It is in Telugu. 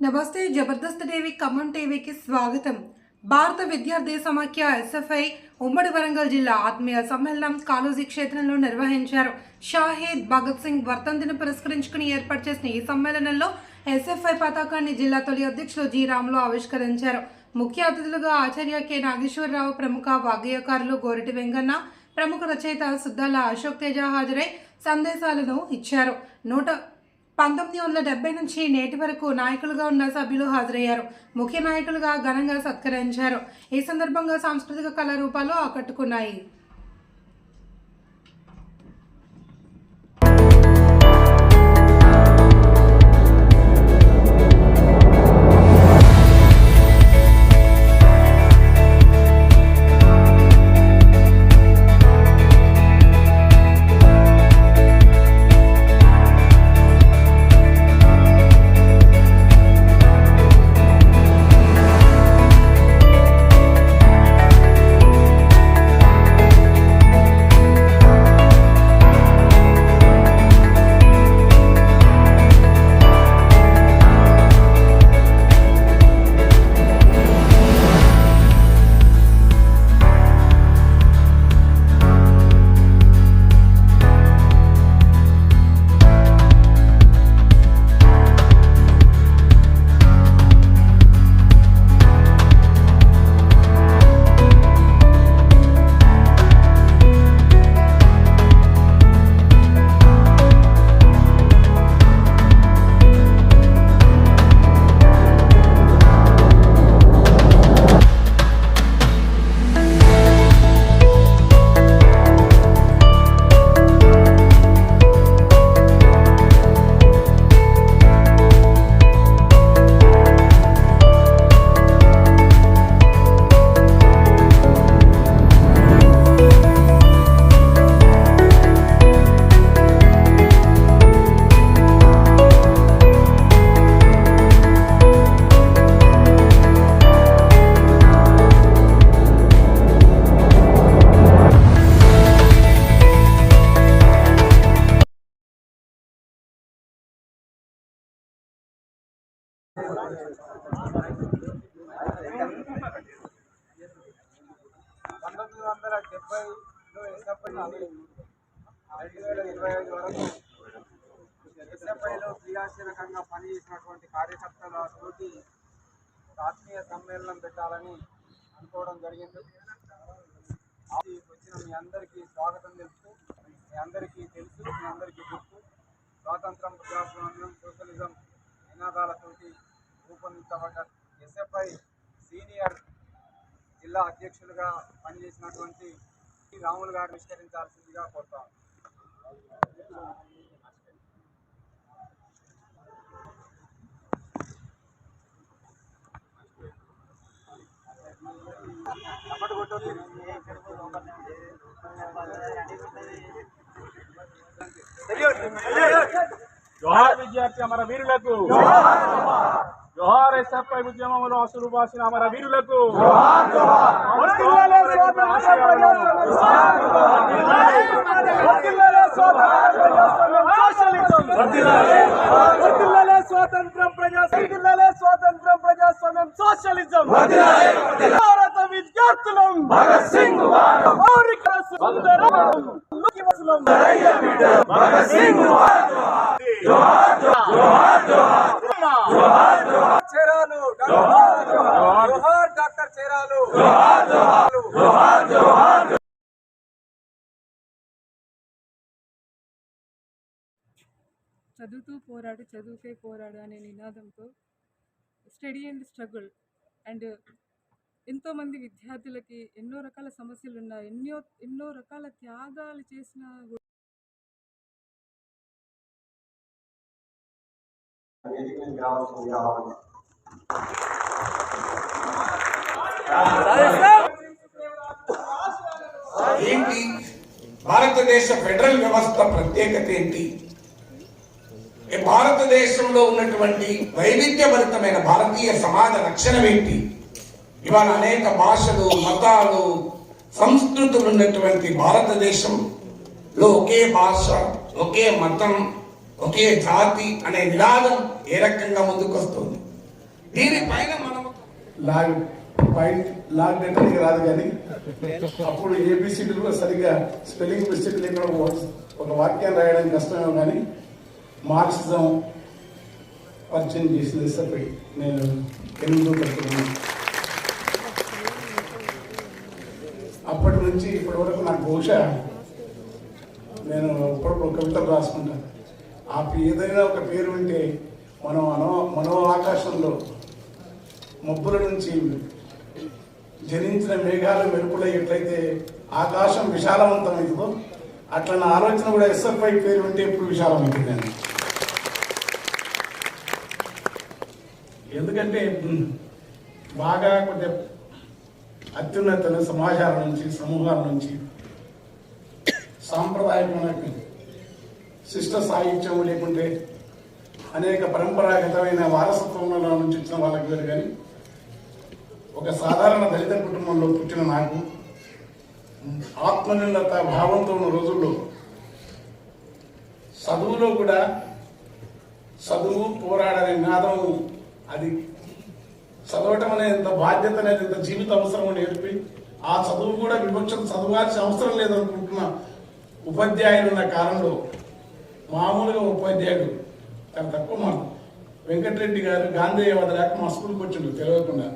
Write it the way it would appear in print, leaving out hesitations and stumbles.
నమస్తే జబర్దస్త్ టీవీ ఖమ్మం టీవీకి స్వాగతం. భారత విద్యార్థి సమాఖ్య ఎస్ఎఫ్ఐ ఉమ్మడి వరంగల్ జిల్లా ఆత్మీయ సమ్మేళనం కాళోజీ క్షేత్రంలో నిర్వహించారు. షాహీద్ భగత్ సింగ్ వర్ధంతిని పురస్కరించుకుని ఏర్పాటు చేసిన ఈ సమ్మేళనంలో ఎస్ఎఫ్ఐ పతాకాన్ని జిల్లా తొలి అధ్యక్షులు జి రాములు ఆవిష్కరించారు. ముఖ్య అతిథులుగా ఆచార్య కె నాగేశ్వరరావు, ప్రముఖ వాగ్గేయకారులు గోరిటి వెంగన్న, ప్రముఖ రచయిత సుద్దాల అశోక్ తేజ హాజరై సందేశాలను ఇచ్చారు. 1970 నుంచి నేటి వరకు నాయకులుగా ఉన్న సభ్యులు హాజరయ్యారు. ముఖ్య నాయకులుగా ఘనంగా సత్కరించారు. ఈ సందర్భంగా సాంస్కృతిక కళారూపాలు ఆకట్టుకున్నాయి. వరకు ఎస్ఎఫ్ఐలో క్రియాశీలకంగా పనిచేసినటువంటి కార్యకర్తలతోటి ఆత్మీయ సమ్మేళనం పెట్టాలని అనుకోవడం జరిగింది. వచ్చిన మీ అందరికీ స్వాగతం తెలుసు. మీ అందరికీ గుర్తు స్వాతంత్రం, ప్రజాస్వామ్యం, సోషలిజం నినాదాలతోటి రూపొందించబడ్డ ఎస్ఎఫ్ఐ సీనియర్ జిల్లా అధ్యక్షులుగా పనిచేసినటువంటి రాములు గారు విష్కరించాల్సిందిగా కోరుతాం. జోహార్ విద్యార్థి అమర వీరులకు, జోహార్ ఎస్ఎఫ్ఐ ఉద్యమంలో అసలు బాసిన అమర వీరులకు, స్వాతంత్రం ప్రజాస్వామ్యం సోషలిజం. భారత విద్యార్థులం భగత్ సింగ్ డాక్టర్ చేరాలు. చదువుతూ పోరాడు, చదువుకే పోరాడు అనే నినాదంతో స్టడీ అండ్ స్ట్రగుల్ అండ్ ఎంతోమంది విద్యార్థులకి ఎన్నో రకాల సమస్యలు ఉన్నాయి, ఎన్నో రకాల త్యాగాలు చేసిన ఏంటి భారతదేశ ఫెడరల్ వ్యవస్థ ప్రత్యేకత ఏంటి? భారతదేశంలో ఉన్నటువంటి వైవిధ్యభరితమైన భారతీయ సమాజ లక్షణం ఏంటి? ఇవాళ అనేక భాషలు, మతాలు, సంస్కృతులు ఉన్నటువంటి భారతదేశంలో ఒకే భాష, ఒకే మతం, ఒకే జాతి అనే నినాదం ఏ రకంగా ముందుకు వస్తుంది? దీనిపైన మనం లాగ్ లెటర్ రాదు కానీ అప్పుడు ఏబిసిడీలు కూడా సరిగ్గా స్పెల్లింగ్ మిస్టేక్ లేకుండా ఒక వాక్యాన్ని రాయడానికి కష్టమేమో కానీ మార్క్సిజం పరిచయం చేసింది ఎస్ఎఫ్ఐ నేను 8వ తరగతి. అప్పటి నుంచి ఇప్పటి వరకు నాకు బహుశా నేను అప్పుడప్పుడు కవితలు రాసుకుంటాను. ఏదైనా ఒక పేరు ఉంటే మనో ఆకాశంలో మబ్బుల నుంచి జనించిన మేఘాలు మెరుపులై ఎట్లయితే ఆకాశం విశాలవంతమైందో అట్లా నా ఆలోచన కూడా ఎస్ఎఫ్ఐ పేరు ఉంటే ఎప్పుడు విశాలమవుతుందని. ఎందుకంటే బాగా కొంచెం అత్యున్నత సమాజాల నుంచి సమూహాల నుంచి సాంప్రదాయమైన శిష్ట సాహిత్యం లేకుంటే అనేక పరంపరాగతమైన వారసత్వంలో నుంచి వచ్చిన వాళ్ళకి వేరు కానీ ఒక సాధారణ దళిత కుటుంబంలో పుట్టిన నాకు ఆత్మనిర్భరత భావంతో ఉన్న రోజుల్లో చదువులో కూడా చదువు పోరాడనే నినాదం అది చదవటం అనేది ఎంత బాధ్యత అనేది ఎంత జీవిత అవసరం నేర్పి ఆ చదువు కూడా వివక్షను చదవాల్సిన అవసరం లేదనుకుంటున్న ఉపాధ్యాయులు ఉన్న కాలంలో మామూలుగా ఉపాధ్యాయుడు చాలా తక్కువ మాట వెంకటరెడ్డి గారు గాంధీ వదలాక మా స్కూల్కి వచ్చిండు తెలియకుండా